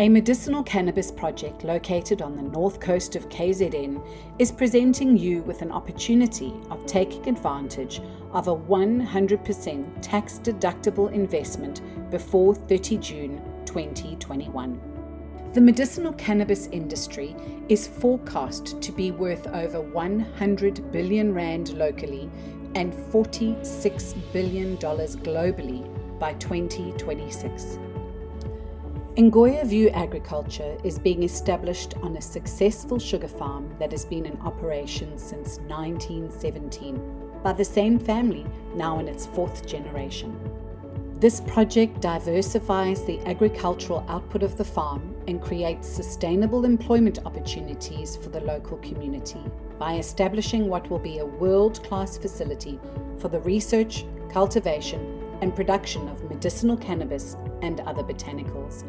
A medicinal cannabis project located on the north coast of KZN is presenting you with an opportunity of taking advantage of a 100% tax-deductible investment before 30 June 2021. The medicinal cannabis industry is forecast to be worth over 100 billion rand locally and $46 billion globally by 2026. NVAgri agriculture is being established on a successful sugar farm that has been in operation since 1917 by the same family, now in its fourth generation. This project diversifies the agricultural output of the farm and creates sustainable employment opportunities for the local community by establishing what will be a world-class facility for the research, cultivation, and production of medicinal cannabis and other botanicals.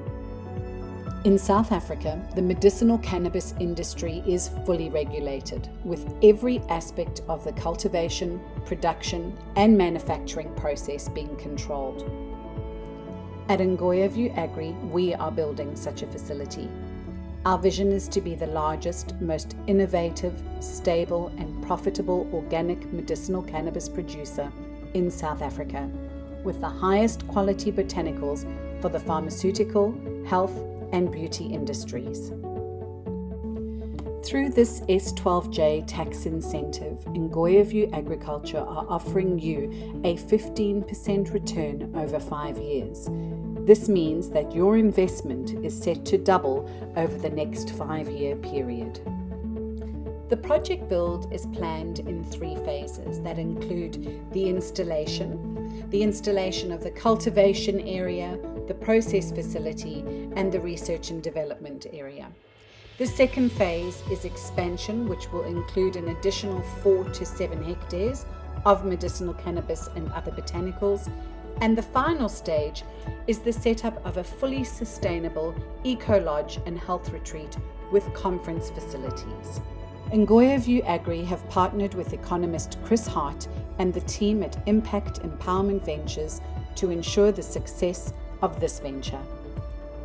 In South Africa, the medicinal cannabis industry is fully regulated, with every aspect of the cultivation, production, and manufacturing process being controlled. At NVAgri, we are building such a facility. Our vision is to be the largest, most innovative, stable, and profitable organic medicinal cannabis producer in South Africa, with the highest quality botanicals for the pharmaceutical, health, and beauty industries. Through this S12J tax incentive, NVAgri Agriculture are offering you a 15% return over 5 years. This means that your investment is set to double over the next 5-year period. The project build is planned in 3 phases that include the installation of the cultivation area, the process facility, and the research and development area. The second phase is expansion, which will include an additional 4 to 7 hectares of medicinal cannabis and other botanicals. And the final stage is the setup of a fully sustainable eco-lodge and health retreat with conference facilities. NVAgri have partnered with economist Chris Hart and the team at Impact Empowerment Ventures to ensure the success of this venture.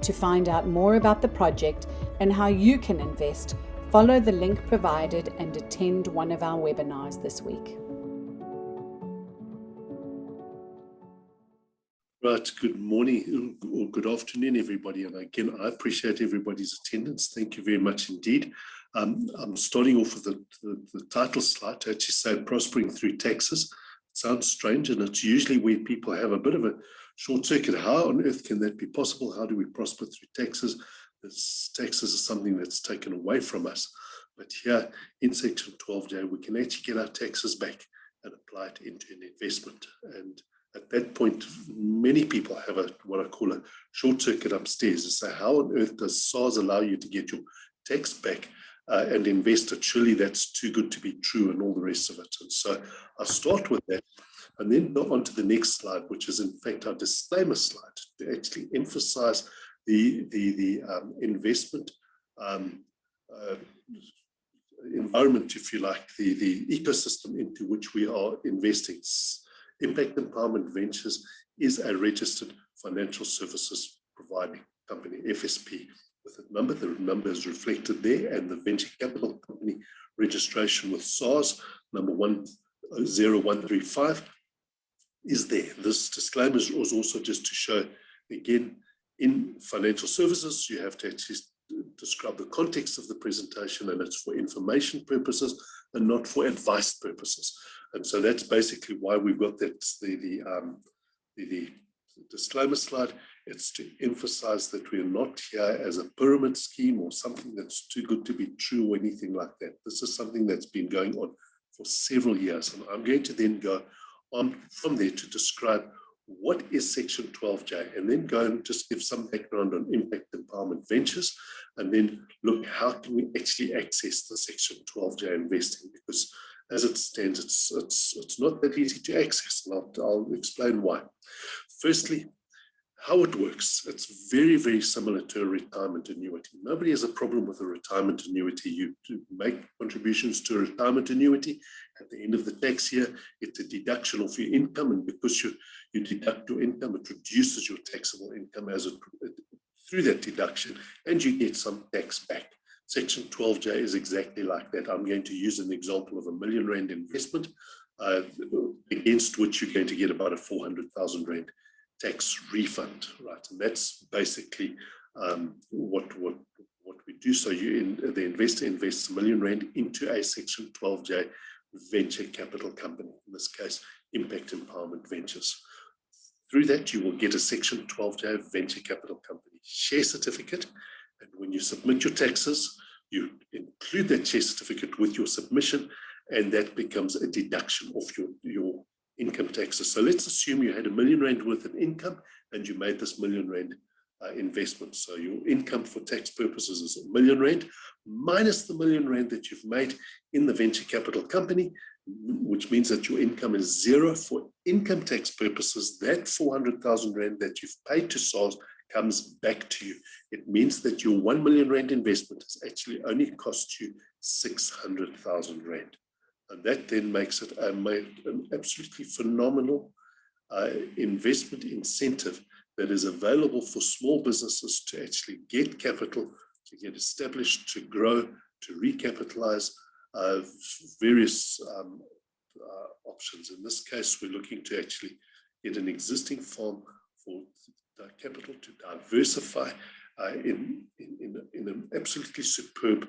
To find out more about the project and how you can invest, follow the link provided and attend one of our webinars this week. Right, good morning or good afternoon, everybody. And again, I appreciate everybody's attendance. Thank you very much indeed. I'm starting off with the title slide to actually say prospering through taxes. It sounds strange, and it's usually where people have a bit of a short circuit. How on earth can that be possible? How do we prosper through taxes? Taxes are something that's taken away from us. But here in Section 12J, we can actually get our taxes back and apply it into an investment. And at that point, many people have what I call a short circuit upstairs to say, how on earth does SARS allow you to get your tax back and invest it? Surely that's too good to be true, and all the rest of it. And so I'll start with that and then go on to the next slide, which is in fact our disclaimer slide, to actually emphasize the investment environment, if you like, the ecosystem into which we are investing. Impact Empowerment Ventures is a registered financial services providing company, FSP, with a number. The number is reflected there, and the venture capital company registration with SARS number 10135 is there. This disclaimer is also just to show, again, in financial services, you have to actually describe the context of the presentation, and it's for information purposes and not for advice purposes. And so that's basically why we've got that the disclaimer slide. It's to emphasize that we're not here as a pyramid scheme or something that's too good to be true or anything like that. This is something that's been going on for several years. And I'm going to then go on from there to describe what is Section 12J, and then go and just give some background on Impact Empowerment Ventures, and then look how can we actually access the Section 12J investing, because as it stands, it's not that easy to access, and I'll explain why. Firstly, how it works. It's very, very similar to a retirement annuity. Nobody has a problem with a retirement annuity. You make contributions to a retirement annuity. At the end of the tax year, it's a deduction of your income, and because you deduct your income, it reduces your taxable income as it through that deduction, and you get some tax back. Section 12J is exactly like that. I'm going to use an example of R1 million investment against which you're going to get about a 400,000 Rand tax refund, right? And that's basically what we do. So the investor invests R1 million into a Section 12J venture capital company, in this case, Impact Empowerment Ventures. Through that, you will get a Section 12J venture capital company share certificate. And when you submit your taxes, you include that share certificate with your submission, and that becomes a deduction of your income taxes. So let's assume you had R1 million worth of income and you made this R1 million investment. So your income for tax purposes is R1 million minus the R1 million that you've made in the venture capital company, which means that your income is zero. For income tax purposes, that 400,000 Rand that you've paid to SARS comes back to you. It means that your R1 million investment has actually only cost you 600,000 Rand. And that then makes it an absolutely phenomenal investment incentive that is available for small businesses to actually get capital, to get established, to grow, to recapitalize various options. In this case, we're looking to actually get an existing farm for capital to diversify in an absolutely superb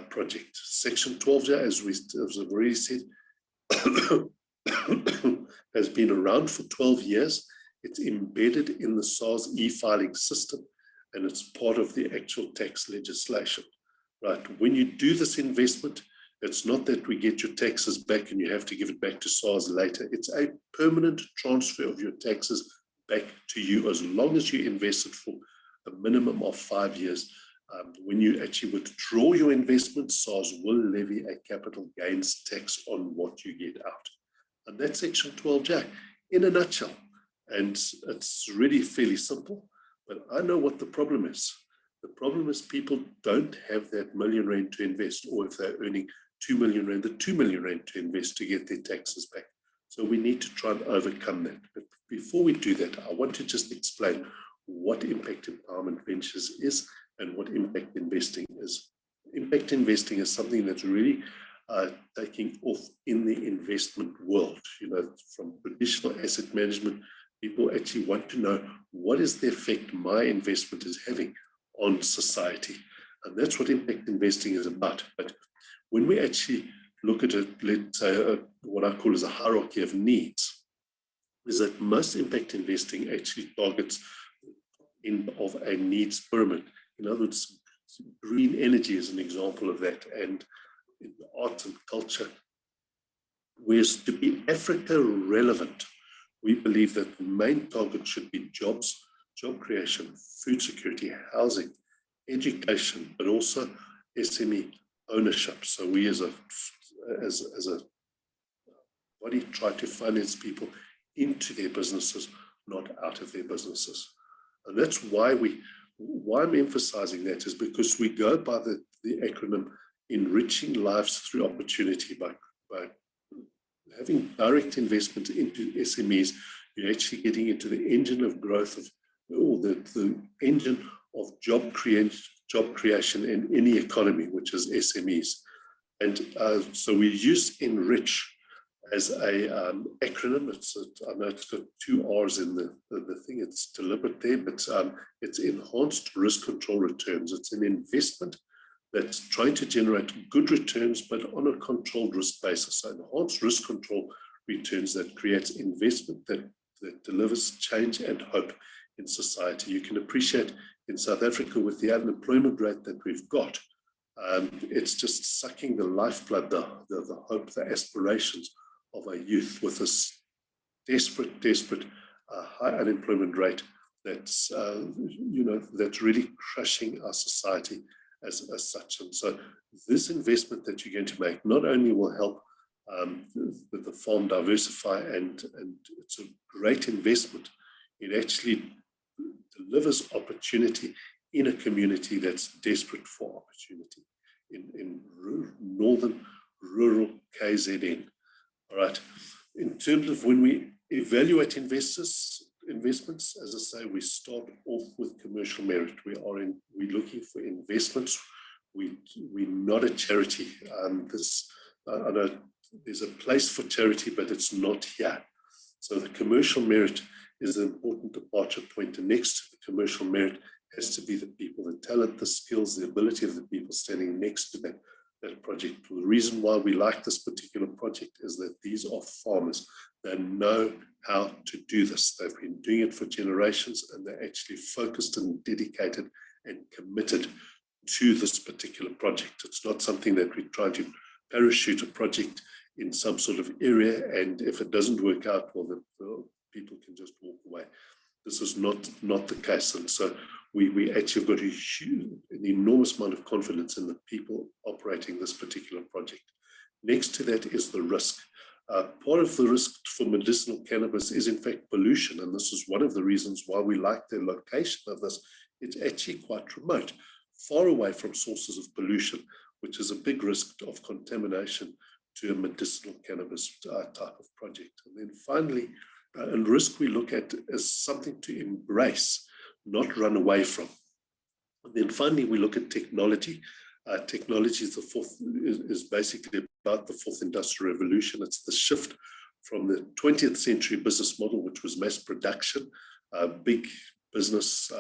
project. Section 12J, as I've already said, has been around for 12 years. It's embedded in the SARS e-filing system, and it's part of the actual tax legislation, right? When you do this investment, it's not that we get your taxes back and you have to give it back to SARS later. It's a permanent transfer of your taxes back to you as long as you invest it for a minimum of 5 years. When you actually withdraw your investment, SARS will levy a capital gains tax on what you get out. And that's Section 12J in a nutshell. And it's really fairly simple, but I know what the problem is. The problem is people don't have that R1 million to invest, or if they're earning R2 million, the R2 million to invest to get their taxes back. So we need to try and overcome that. But before we do that, I want to just explain what Impact Empowerment Ventures is and what impact investing is. Impact investing is something that's really taking off in the investment world. You know, from traditional asset management, people actually want to know what is the effect my investment is having on society. And that's what impact investing is about. But when we actually look at it, let's say what I call as a hierarchy of needs, is that most impact investing actually targets the end of a needs pyramid. In other words, green energy is an example of that, and in art and culture. Whereas to be Africa relevant, we believe that the main target should be jobs, job creation, food security, housing, education, but also SME ownership. So we as a body try to finance people into their businesses, not out of their businesses. And that's why I'm emphasizing that, is because we go by the acronym enriching lives through opportunity. By having direct investment into SMEs, you're actually getting into the engine of growth of, or the engine of job creation in any economy, which is SMEs. And so we use enrich as a acronym. I know it's got 2 R's in the thing. It's deliberate there, but it's enhanced risk control returns. It's an investment that's trying to generate good returns, but on a controlled risk basis. So enhanced risk control returns that creates investment that delivers change and hope in society. You can appreciate in South Africa, with the unemployment rate that we've got, it's just sucking the lifeblood, the hope, the aspirations of a youth with this desperate high unemployment rate that's that's really crushing our society as such. And so this investment that you're going to make not only will help the farm diversify, and it's a great investment, it actually delivers opportunity in a community that's desperate for opportunity in northern rural KZN. All right. In terms of when we evaluate investors, investments, as I say, we start off with commercial merit. We're looking for investments. We're not a charity. I know there's a place for charity, but it's not here. So the commercial merit is an important departure point. And next to the commercial merit has to be the people, the talent, the skills, the ability of the people standing next to that project. The reason why we like this particular project is that these are farmers. They know how to do this. They've been doing it for generations, and they're actually focused and dedicated and committed to this particular project. It's not something that we try to parachute a project in some sort of area, and if it doesn't work out, well, the people can just walk away. This is not the case. And so we actually have got an enormous amount of confidence in the people operating this particular project. Next to that is the risk. Part of the risk for medicinal cannabis is in fact pollution, and this is one of the reasons why we like the location of this. It's actually quite remote, far away from sources of pollution, which is a big risk of contamination to a medicinal cannabis type of project. And then finally, and risk we look at as something to embrace, not run away from. And then finally, we look at technology. Technology is basically about the fourth industrial revolution. It's the shift from the 20th century business model, which was mass production, big business,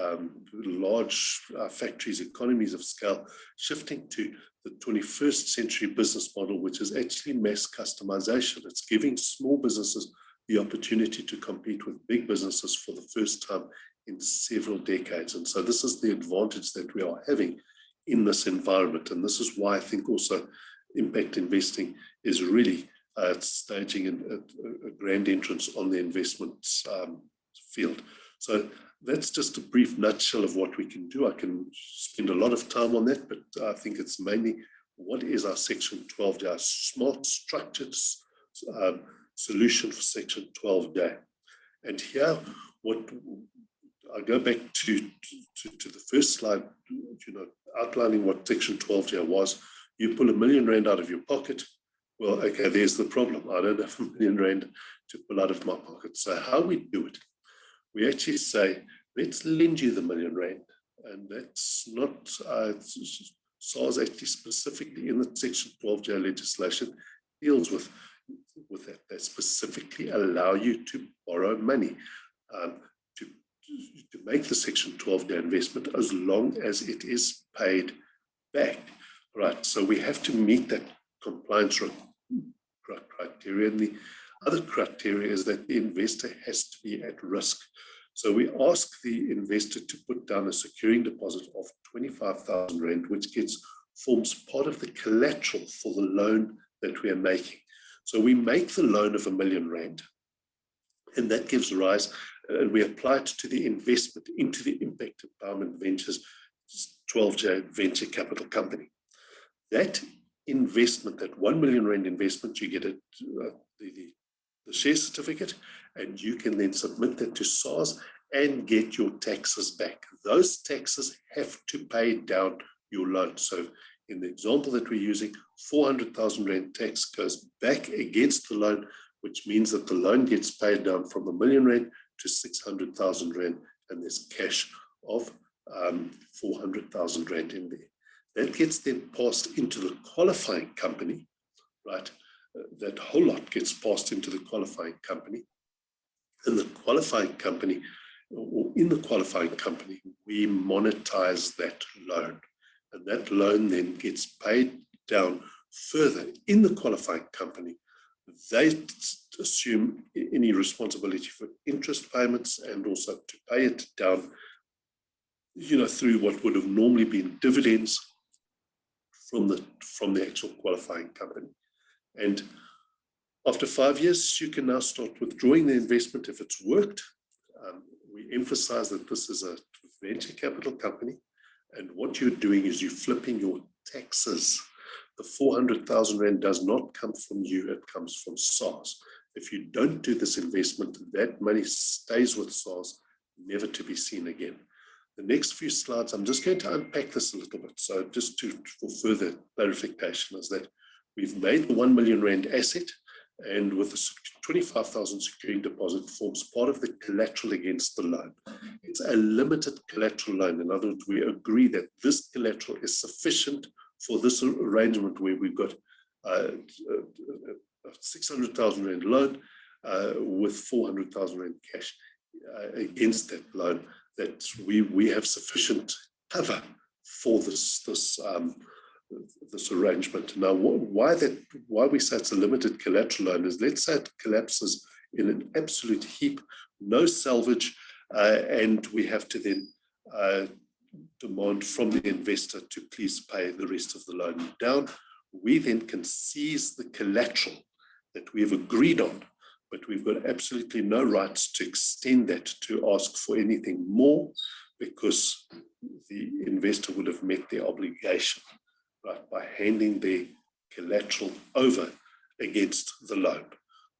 large factories, economies of scale, shifting to the 21st century business model, which is actually mass customization. It's giving small businesses the opportunity to compete with big businesses for the first time in several decades. And so this is the advantage that we are having in this environment. And this is why I think also impact investing is really staging a grand entrance on the investments field. So that's just a brief nutshell of what we can do. I can spend a lot of time on that, but I think it's mainly what is our Section 12J, our smart structured solution for Section 12J. And here, what I go back to the first slide, outlining what Section 12J was. You pull R1 million out of your pocket. Well, okay, there's the problem. I don't have R1 million to pull out of my pocket. So how we do it? We actually say, let's lend you the R1 million. And that's not, SARS actually specifically in the Section 12J legislation deals with that. They specifically allow you to borrow money to make the Section 12J investment as long as it is paid back. Right, so we have to meet that compliance criteria. And the other criteria is that the investor has to be at risk. So we ask the investor to put down a securing deposit of 25,000 Rand, which forms part of the collateral for the loan that we are making. So we make the loan of R1 million, and that gives rise, and we apply it to the investment into the Impact Empowerment Ventures 12J venture capital company. That investment, that R1 million investment, you get the share certificate, and you can then submit that to SARS and get your taxes back. Those taxes have to pay down your loan. So in the example that we're using, 400,000 Rand tax goes back against the loan, which means that the loan gets paid down from R1 million to 600,000 Rand, and there's cash of 400,000 Rand in there. That gets then passed into the qualifying company, right? That whole lot gets passed into the qualifying company. And the qualifying company, or in the qualifying company, we monetize that loan. And that loan then gets paid down further in the qualifying company. They assume any responsibility for interest payments and also to pay it down, through what would have normally been dividends from the actual qualifying company. And after 5 years, you can now start withdrawing the investment if it's worked. We emphasize that this is a venture capital company, and what you're doing is you're flipping your taxes. The 400,000 Rand does not come from you, it comes from SARS. If you don't do this investment, that money stays with SARS, never to be seen again. The next few slides, I'm just going to unpack this a little bit. So just for further clarification, is that we've made the R1 million asset, and with the 25,000 securing deposit forms part of the collateral against the loan. It's a limited collateral loan. In other words, we agree that this collateral is sufficient for this arrangement where we've got a 600,000 Rand loan with 400,000 Rand cash against that loan, that we have sufficient cover for this arrangement. Now, why we say it's a limited collateral loan is, let's say it collapses in an absolute heap, no salvage, and we have to then demand from the investor to please pay the rest of the loan down. We then can seize the collateral that we have agreed on, but we've got absolutely no rights to extend that to ask for anything more, because the investor would have met their obligation, right, by handing their collateral over against the loan.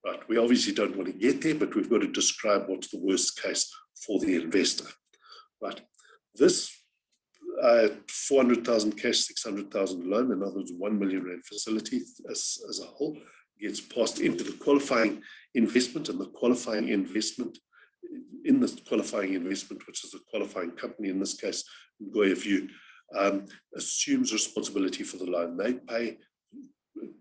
Right, we obviously don't want to get there, but we've got to describe what's the worst case for the investor. Right, this 400,000 cash, 600,000 loan, in other words, 1 million Rand facility as a whole, gets passed into the qualifying investment, and the qualifying investment, in this qualifying investment, which is the qualifying company, in this case, Ngoya View, assumes responsibility for the loan. They pay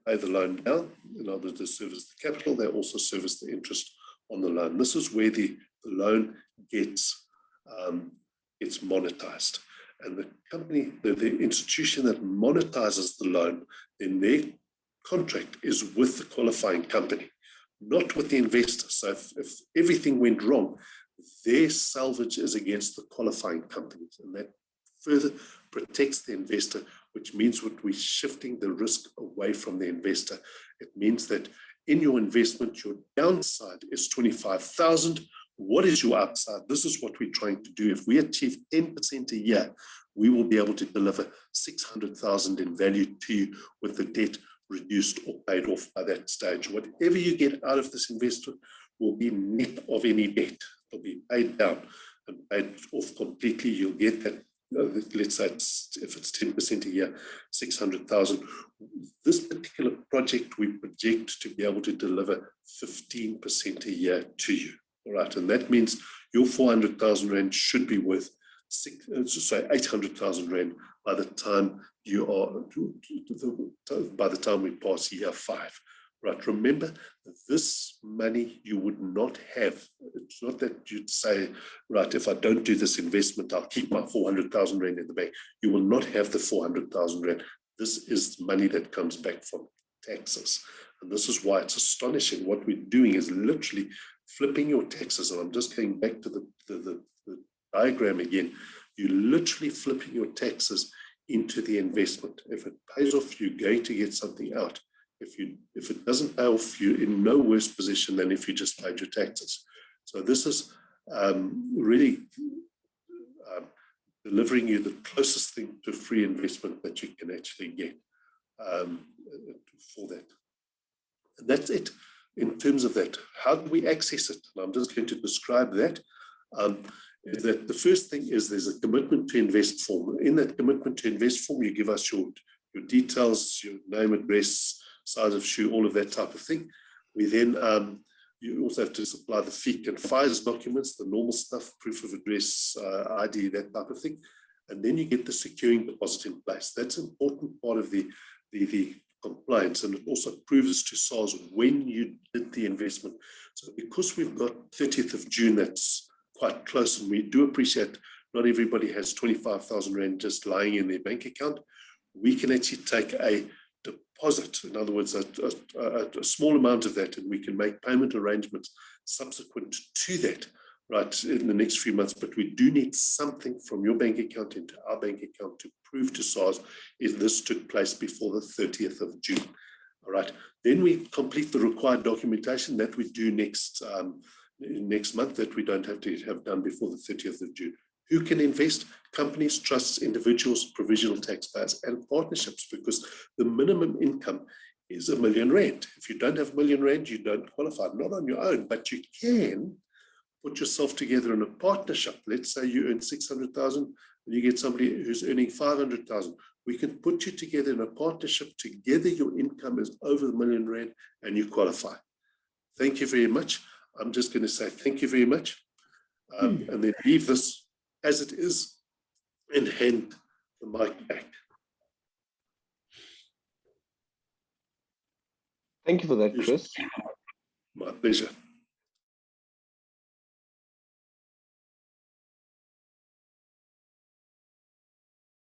the loan down. In other words, they service the capital. They also service the interest on the loan. This is where the loan gets monetized. And the company, the institution that monetizes the loan, then their contract is with the qualifying company, not with the investor. So if everything went wrong, their salvage is against the qualifying companies, and that further protects the investor, which means that we're shifting the risk away from the investor. It means that in your investment, your downside is 25,000. What is your upside? This is what we're trying to do. If we achieve 10% a year, we will be able to deliver 600,000 in value to you, with the debt reduced or paid off by that stage. Whatever you get out of this investment will be net of any debt. It'll be paid down and paid off completely. You'll get that, let's say if it's 10% a year, 600,000. This particular project, we project to be able to deliver 15% a year to you. All right, and that means your 400,000 Rand should be worth 800,000 Rand by the time we pass year 5. Right, remember, this money you would not have. It's not that you'd say, right, if I don't do this investment, I'll keep my 400,000 Rand in the bank. You will not have the 400,000 Rand. This is money that comes back from taxes. And this is why it's astonishing. What we're doing is literally flipping your taxes. And I'm just going back to the diagram again. You're literally flipping your taxes into the investment. If it pays off, you're going to get something out. If it doesn't pay off, you're in no worse position than if you just paid your taxes. So this is really delivering you the closest thing to free investment that you can actually get for that. And that's it in terms of that. How do we access it? And I'm just going to describe that. Is that the first thing is there's a commitment to invest form. In that commitment to invest form, you give us your details, your name, address, size of shoe, all of that type of thing. We then, you also have to supply the FEEC and FIRES documents, the normal stuff, proof of address, ID, that type of thing. And then you get the securing deposit in place. That's an important part of the compliance, and it also proves to SARS when you did the investment. So because we've got 30th of June, that's quite close, and we do appreciate not everybody has 25,000 Rand just lying in their bank account. We can actually take a deposit, in other words, a small amount of that, and we can make payment arrangements subsequent to that, right, in the next few months. But we do need something from your bank account into our bank account to prove to SARS if this took place before the 30th of June. All right, then we complete the required documentation that we do next month, that we don't have to have done before the 30th of June. Who can invest? Companies, trusts, individuals, provisional taxpayers, and partnerships, because the minimum income is R1 million. If you don't have R1 million, you don't qualify, not on your own, but you can put yourself together in a partnership. Let's say you earn 600,000 and you get somebody who's earning 500,000. We can put you together in a partnership. Together, your income is over R1 million and you qualify. Thank you very much. I'm just going to say thank you very much, and then leave this as it is and hand the mic back. Thank you for that, Chris. My pleasure.